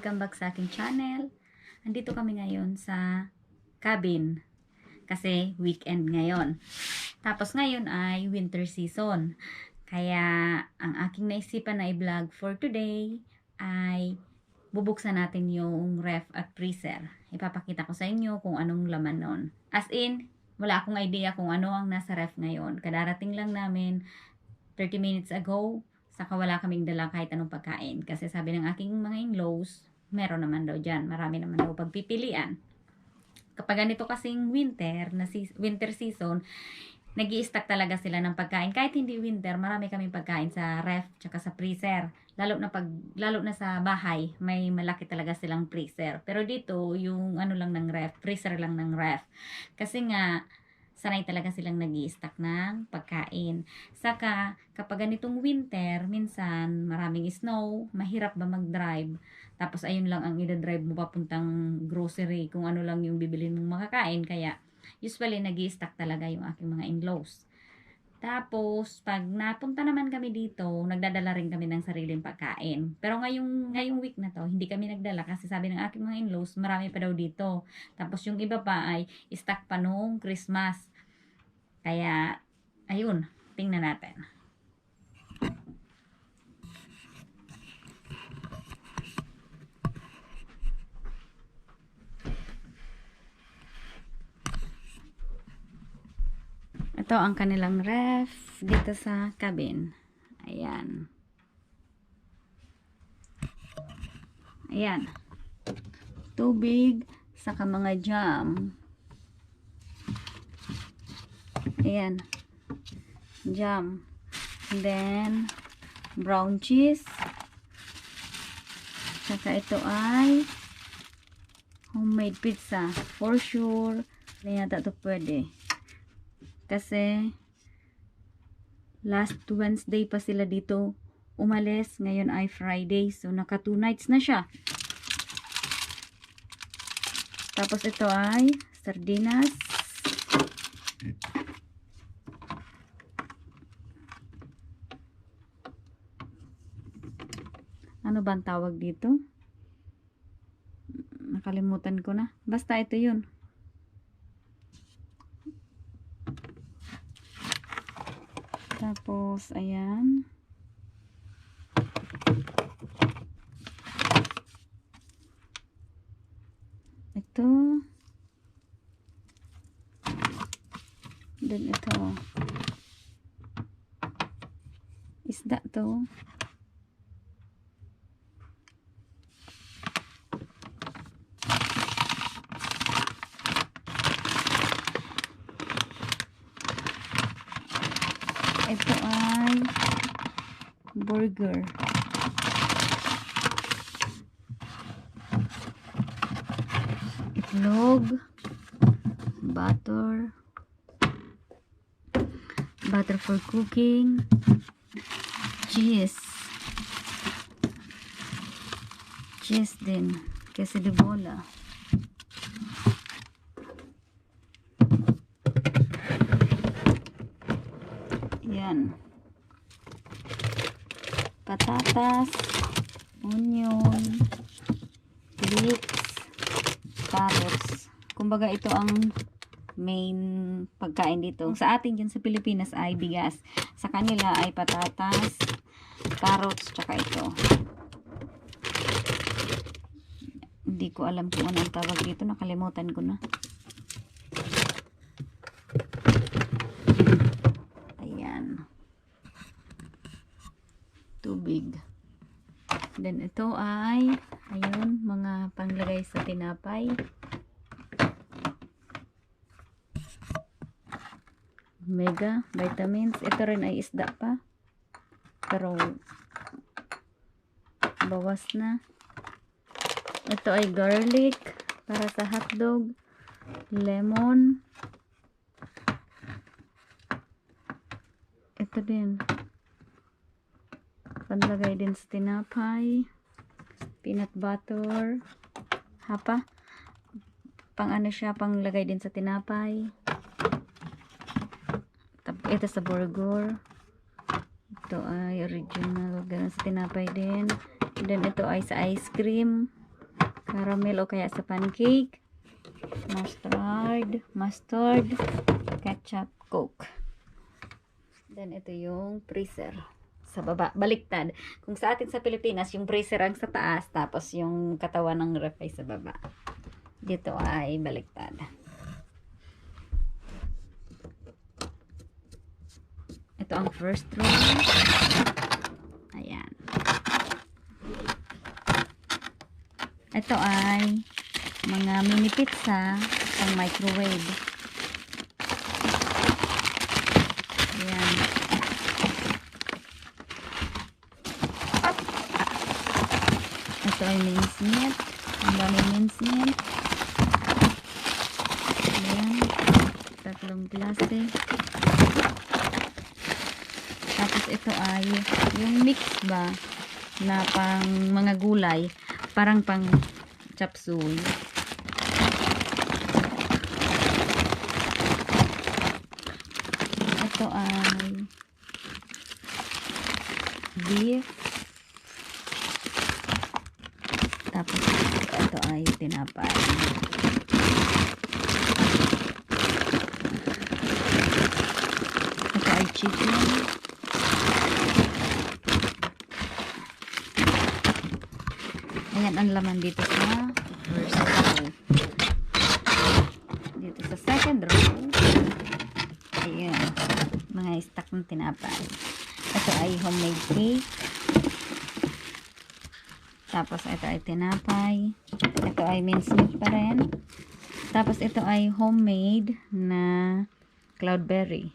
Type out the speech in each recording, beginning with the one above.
Welcome back sa aking channel. Andito kami ngayon sa cabin kasi weekend ngayon. Tapos ngayon ay winter season. Kaya ang aking naisipan na i-vlog for today ay bubuksan natin yung ref at freezer. Ipapakita ko sa inyo kung anong laman nun. As in, wala akong idea kung ano ang nasa ref ngayon. Kadarating lang namin 30 minutes ago. Saka wala kaming dala kahit anong pagkain. Kasi sabi ng aking mga in-laws, meron naman daw dyan. Marami naman daw pagpipilian. Kapag ganito kasing winter season, nag-i-stack talaga sila ng pagkain. Kahit hindi winter, marami kaming pagkain sa ref tsaka sa freezer. Lalo na sa bahay, may malaki talaga silang freezer. Pero dito, yung ano lang ng ref, freezer lang ng ref. Kasi nga, sanay talaga silang nag-i-stack ng pagkain. Saka, kapag ganitong winter, minsan maraming snow, mahirap ba mag-drive. Tapos, ayun lang ang ida-drive mo papuntang grocery, kung ano lang yung bibilin mong makakain. Kaya, usually, nag-i-stack talaga yung aking mga in-laws. Tapos, pag napunta naman kami dito, nagdadala rin kami ng sariling pagkain. Pero ngayong week na to, hindi kami nagdala kasi sabi ng aking mga in-laws, marami pa daw dito. Tapos yung iba pa ay stock pa nung Christmas. Kaya, ayun, tingnan natin. Ito ang kanilang ref dito sa cabin. Ayan. Ayan. Tubig, saka mga jam. Ayan. Jam. And then, brown cheese. Saka ito ay homemade pizza. For sure, hindi yata ito pwede. Kasi, last Wednesday pa sila dito umalis. Ngayon ay Friday. So, naka 2 nights na siya. Tapos, ito ay sardinas. Ano ba ang tawag dito? Nakalimutan ko na. Basta ito yun. Tapos, ayan. Ito. Then ito. Isda to. Ito ay burger. Itlog. Butter. Butter for cooking. Cheese. Cheese din. Queso de bola. Yan. Patatas, onion, leeks, carrots. Kumbaga ito ang main pagkain dito. Sa atin dyan sa Pilipinas ay bigas. Sa kanila ay patatas, carrots, tsaka ito. Hindi ko alam kung anong tawag dito. Nakalimutan ko na. Tubig. Then ito ay ayun, mga panglagay sa tinapay. Mega vitamins. Ito rin ay isda pa. Pero bawas na. Ito ay garlic para sa hotdog. Lemon. Ito din. Panlagay din sa tinapay, peanut butter, hapa, pang ano siya, panglagay din sa tinapay. Ito sa burger, ito ay original, ganun sa tinapay din. And then ito ay sa ice cream, caramel o kaya sa pancake, mustard, ketchup, coke. Then ito yung freezer sa baba, baliktad. Kung sa atin sa Pilipinas, yung freezer ang sa taas, tapos yung katawan ng ref ay sa baba. Dito ay baliktad. Ito ang first row. Ayan. Ito ay mga mini pizza pang microwave. Ayan. Ito ay mincemeat. Ang daming mincemeat. Ayan. Tatlong klase. Tapos ito ay yung mix ba na pang mga gulay. Parang pang chop suey. Ito ay beef. Tapos ito ay tinapay. Ito ay chicken. Ayan ang laman dito sa first row. Dito sa second row. Ayan. Mga stock ng tinapay. Ito ay homemade cake. Tapos ito ay tinapay. Ito ay mincemeat pa rin. Tapos ito ay homemade na cloudberry.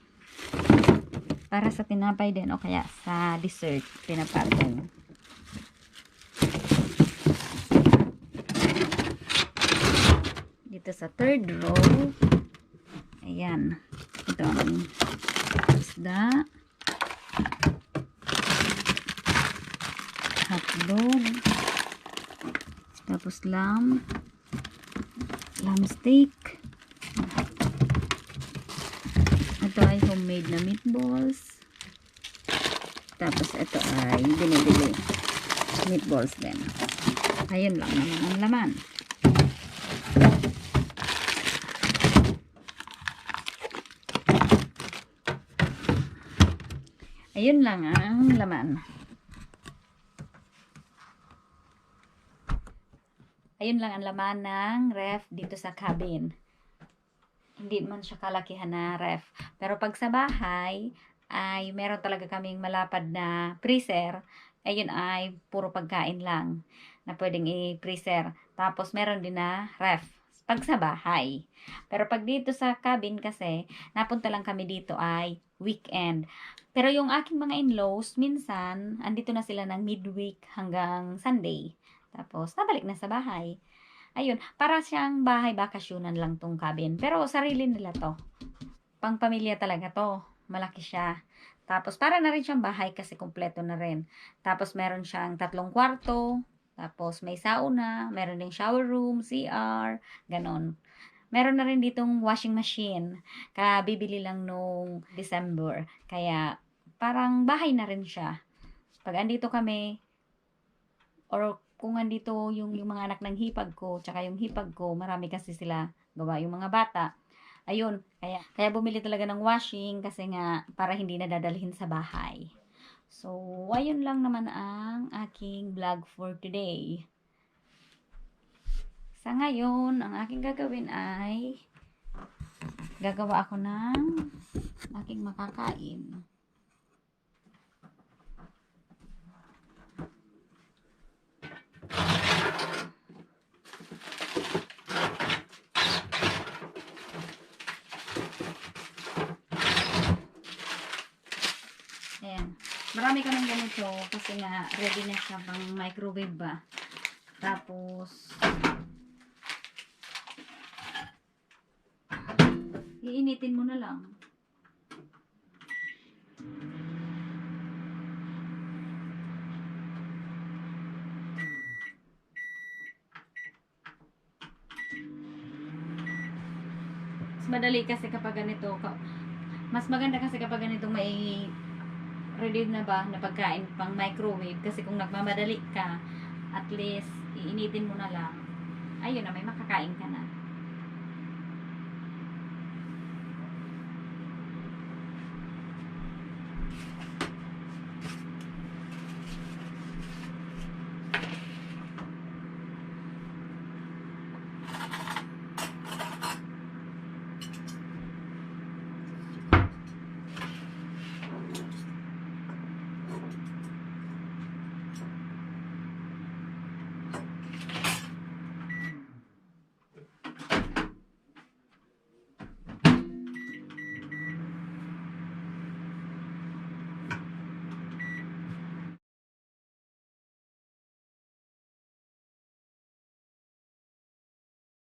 Para sa tinapay din o kaya sa dessert pinapatong. Dito sa third row. Ayan. Ito ang isda. Hotdog. Tapos lamb steak. Ito ay homemade na meatballs. Tapos ito ay binibili meatballs din. Ayun lang naman ang laman. Ayun lang ang laman. Ayun lang ang laman ng ref dito sa cabin. Hindi man siya kalakihan na ref. Pero pag sa bahay, ay meron talaga kaming malapad na freezer. Ayun ay puro pagkain lang na pwedeng i-freezer. Tapos meron din na ref pag sa bahay. Pero pag dito sa cabin kasi, napunta lang kami dito ay weekend. Pero yung aking mga in-laws, minsan, andito na sila ng midweek hanggang Sunday. Tapos, nabalik na sa bahay. Ayun, para siyang bahay bakasyonan lang tong cabin. Pero, sarili nila to. Pang pamilya talaga to. Malaki siya. Tapos, para na rin siyang bahay kasi kumpleto na rin. Tapos, meron siyang 3 kwarto. Tapos, may sauna. Meron ding shower room, CR. Ganon. Meron na rin ditong washing machine. Bibili lang nung December. Kaya, parang bahay na rin siya. Pag andito kami, or kung andito yung mga anak ng hipag ko, tsaka yung hipag ko, marami kasi sila gawa yung mga bata. Ayun, kaya bumili talaga ng washing kasi nga para hindi na dadalhin sa bahay. So, ayun lang naman ang aking vlog for today. Sa ngayon, ang aking gagawin ay gagawa ako ng aking makakain. Ayan. Marami kaming ganito kasi nga ready na siya pang microwave ba. Tapos iinitin mo na lang. Mas madali kasi kapag ganito, mas maganda kasi kapag ganito may ready na ba na pagkain pang microwave kasi kung nagmamadali ka, at least iinitin mo na lang. Ayun na, may makakain ka na.